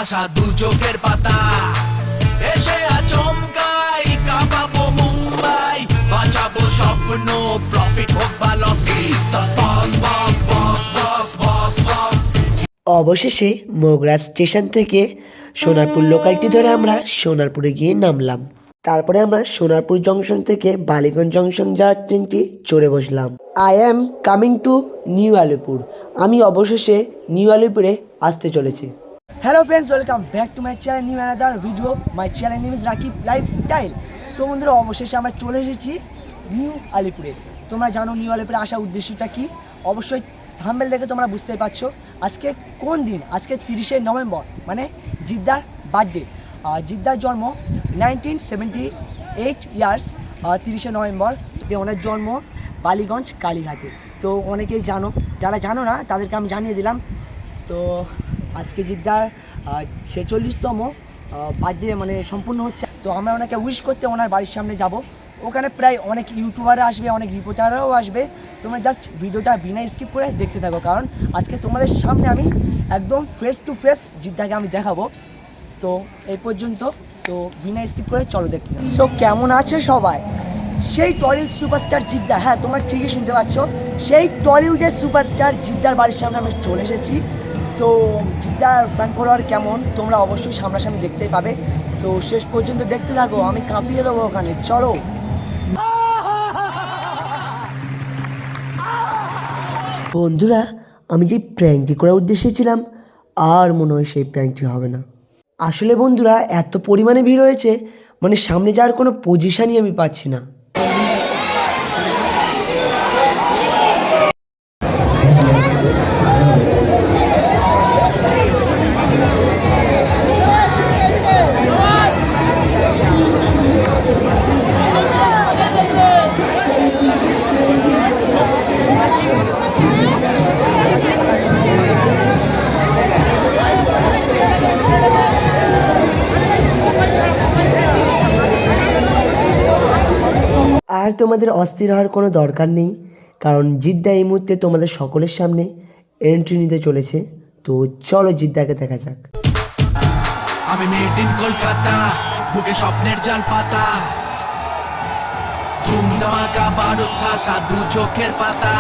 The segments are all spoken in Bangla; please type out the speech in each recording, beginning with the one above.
ঠাসা দু চোখের পাতা এসে আচমকাই কাঁপাবো মুম্বাই বাঁচাবো স্বপ্ন প্রফিট হোক বা লস ইজ দ্য বস বস বস বস বস বস। অবশেষে মোগরা স্টেশন থেকে সোনারপুর লোকালটি ধরে আমরা সোনারপুরে গিয়ে নামলাম। তারপরে আমরা সোনারপুর জংশন থেকে বালিগঞ্জ জংশন যাওয়ার ট্রেনটি চড়ে বসলাম। I am coming to New Alipore. আমি অবশেষে নিউ আলিপুরে আসতে চলেছি। Hello friends, welcome back to my channel new another video. My channel name is Rakib lifestyle. So বন্ধুরা, অবশেষে আমরা চলে এসেছি নিউ আলিপুরে। তোমরা জানো নিউ আলিপুরে আসার উদ্দেশ্যটা কি? অবশ্যই থাম্বনেল দেখে তোমরা বুঝতে পারছো। আজকে কোন দিন? আজকে 30শে নভেম্বর, মানে জিদ্দার বার্থডে। জিদ্দার জন্ম 1978 ইয়ার্স, 30শে নভেম্বর। ওনার জন্ম বালিগঞ্জ কালীঘাটে। তো অনেকেই জানো, যারা জানো না তাদেরকে আমি জানিয়ে দিলাম। তো আজকে জিদ্দার 46তম বার্থডে মানে সম্পূর্ণ হচ্ছে। তো আমরা ওনাকে উইশ করতে ওনার বাড়ির সামনে যাব। ওখানে প্রায় অনেক ইউটিউবাররা আসবে, অনেক রিপোর্টাররাও আসবে। তোমরা জাস্ট ভিডিওটা বিনা স্কিপ করে দেখতে থাকো, কারণ আজকে তোমাদের সামনে আমি একদম ফেস টু ফেস জিদ্দাকে আমি দেখাবো। তো এই পর্যন্ত, তো বিনা স্কিপ করে চলো দেখতে থাকো। সো কেমন আছে সবাই? সেই টলিউড সুপারস্টার জিদ্দা, হ্যাঁ তোমরা ঠিকই শুনতে পাচ্ছ, সেই টলিউডের সুপারস্টার জিদ্দার বাড়ির সামনে আমি চলে এসেছি। তো জিদ্দার ফ্যান ফলোয়ার কেমন তোমরা অবশ্যই সামনাসামনি দেখতেই পাবে। তো শেষ পর্যন্ত দেখতে থাকো, আমি কাঁপিয়ে দেবো ওখানে। চলো বন্ধুরা, আমি যে প্র্যাঙ্কটি করার উদ্দেশ্যে ছিলাম, আর মনে হয় সেই প্র্যাঙ্কটি হবে না। আসলে বন্ধুরা, এত পরিমাণে ভিড় হয়েছে, মানে সামনে যাওয়ার কোনো পজিশনই আমি পাচ্ছি না। আর তোমাদের অস্থির হওয়ার কোনো দরকার নেই, কারণ জিদ্দা এই মুহূর্তে তোমাদের সকলের সামনে এন্ট্রি নিতে চলেছে। তো চলো জিদ্দাকে দেখা যাক। আমি মেড ইন কলকাতা, বুকে স্বপ্নের জাল পাতা, ধুম ধামাকা বারুদ ঠাসা দু চোখের পাতা।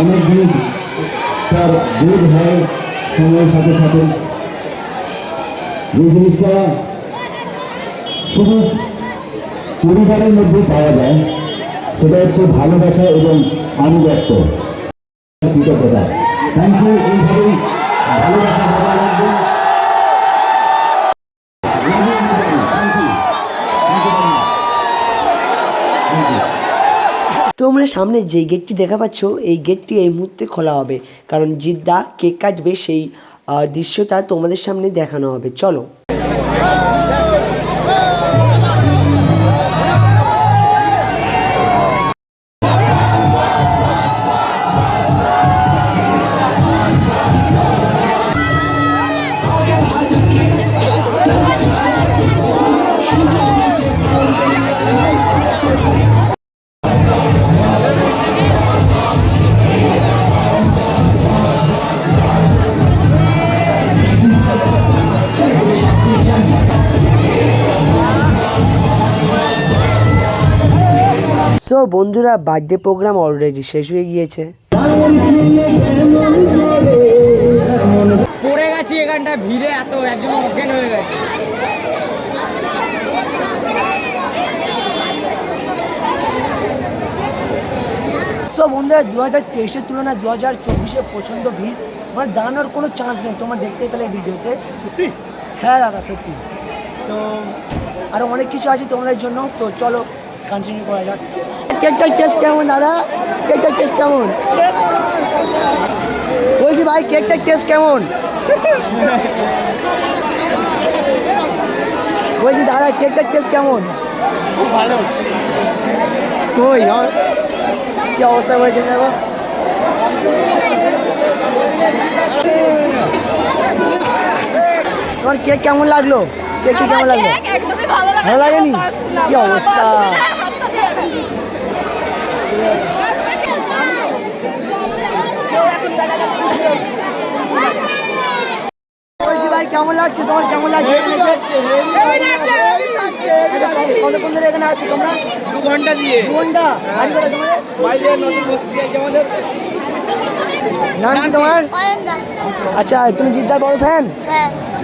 অনেক জিনিস তার বোধ হয় সময়ের সাথে সাথে। যে জিনিসটা শুধু পরিবারের মধ্যে পাওয়া যায় সেটা হচ্ছে ভালোবাসা এবং আনুগত্য, কৃতজ্ঞতা। Thank you. এইভাবেই ভালোবাসা বজায় রাখবেন। তোমরা সামনে যেই গেটটি দেখা পাচ্ছ, এই গেটটি এই মুহূর্তে খোলা হবে, কারণ জিদ্দা কেক কাটবে, সেই দৃশ্যটা তোমাদের সামনে দেখানো হবে। চলো। তো বন্ধুরা বার্থডে প্রোগ্রাম অলরেডি শেষ হয়ে গিয়েছে। পড়ে গেছি এখানটা ভিড়ে, এত একজন অজ্ঞান হয়ে গেছে। সো বন্ধুরা 2023-এর তুলনায় 2024-এ প্রচণ্ড ভিড়, মানে দাঁড়ানোর কোনো চান্স নেই, তোমরা দেখতে পেলে ভিডিওতে। সত্যি? হ্যাঁ দাদা সত্যি। তো আরও অনেক কিছু আছে তোমাদের জন্য, তো চলো কন্টিনিউ করা যাক। কেকটার টেস্ট কেমন দাদা? কেকটার টেস্ট কেমন বলছি ভাই, কেকটার টেস্ট কেমন বলছি দাদা, কেকটার টেস্ট কেমন? খুব ভালো। কই আমার কি অবস্থা হয়েছে দেখো। তোমার কেক কেমন লাগলো? কেক কেমন লাগলো? ভালো লাগেনি? কি অবস্থা। ভাই কেমন লাগছে তোমার? কেমন লাগছে? কতক্ষণ ধরে এখানে আছো তোমরা? 2 ঘন্টা দিয়ে। 2 ঘন্টা? বাড়ি কোথায় তোমাদের? বাইরে নতুন বস্তি আছে আমাদের। নাম কি তোমার? আচ্ছা তুমি জিদ্দার বড় ফ্যান?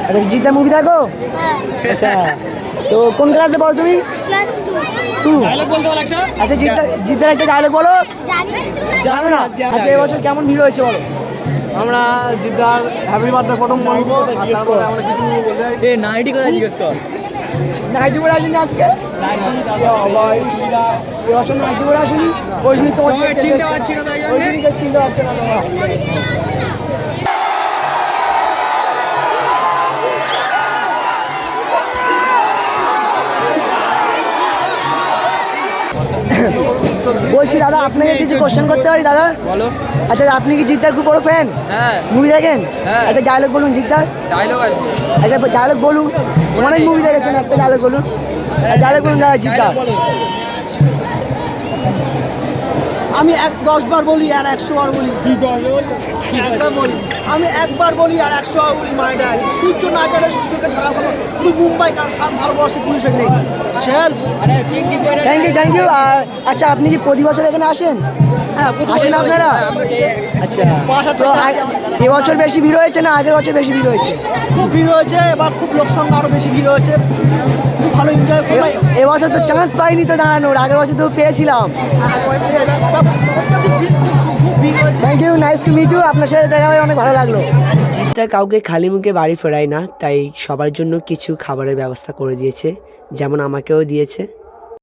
আচ্ছা জিদ্দার মুভি দেখো? আচ্ছা তো কোন ক্লাসে পড়ো তুমি? টু। ডায়লগ বলতে বল একটা। আচ্ছা জিদ্দার একটা ডায়লগ বলো। জানো না? আচ্ছা এবছর কেমন ভিড় হয়েছে বলো। আমরা জিদ্দার হ্যাপি বার্থডে ফটো মারবো, আর তারপরে আমরা কিছু বলতে এ নাইটি কথা জিজ্ঞেস কর। নাইটি করে আসুনি আজকে? এবছর নাইটি করে আসুনি? ওই দিন তোমার চিনতে পারছি না তাই জন্য। ওই দিনকে চিনতে পারছে না তোমরা। বলছি দাদা আপনাকে কিছু কোশ্চেন করতে পারি দাদা? বলো। আচ্ছা আপনি কি জিদ্দার খুব বড় ফ্যান? হ্যাঁ। মুভি দেখেন? হ্যাঁ। একটা ডায়লগ বলুন জিদ্দার। ডায়লগ আছে। একটা ডায়লগ বলুন, অনেক মুভি দেখেছেন, একটা ডায়লগ বলুন। ডায়লগ বলুন দাদা জিদ্দার। আমি 10 বার বলি আর 100 বার বলি। কি দল একবার বলি, আমি একবার বলি আর 100 বার বলি। মাইডা সূর্য না গেলে সূর্যকে ধরা হলো পুরো মুম্বাই, কারণ সাত ভারতবর্ষে পুলিশের নেই। চল আরে চিংড়ি কইরা। Thank you. আর আচ্ছা আপনি কি প্রতি বছর এখানে আসেন? হ্যাঁ, আসেন আপনারা? আচ্ছা তো এবছর বেশি ভিড় হয়েছে না আগের বছর বেশি ভিড় হয়েছে? খুব ভিড় হয়েছে, এবার খুব লোক সংখ্যা আরো বেশি ভিড় হয়েছে, খুব ভালো এনজয় করলাম। এবছর তো চান্স পাইনি তো দাঁড়ানোর, আগের বছর তো পেয়েছিলাম। খুব ভিড় হয়েছে। Thank you, nice to meet you. আপনার সাথে দেখা হয়ে অনেক ভালো লাগলো। জিদ্দা কাউকে খালি মুখে বাড়ি ফেরায় না, তাই সবার জন্য কিছু খাবারের ব্যবস্থা করে দিয়েছে, যেমন আমাকেও দিয়েছে।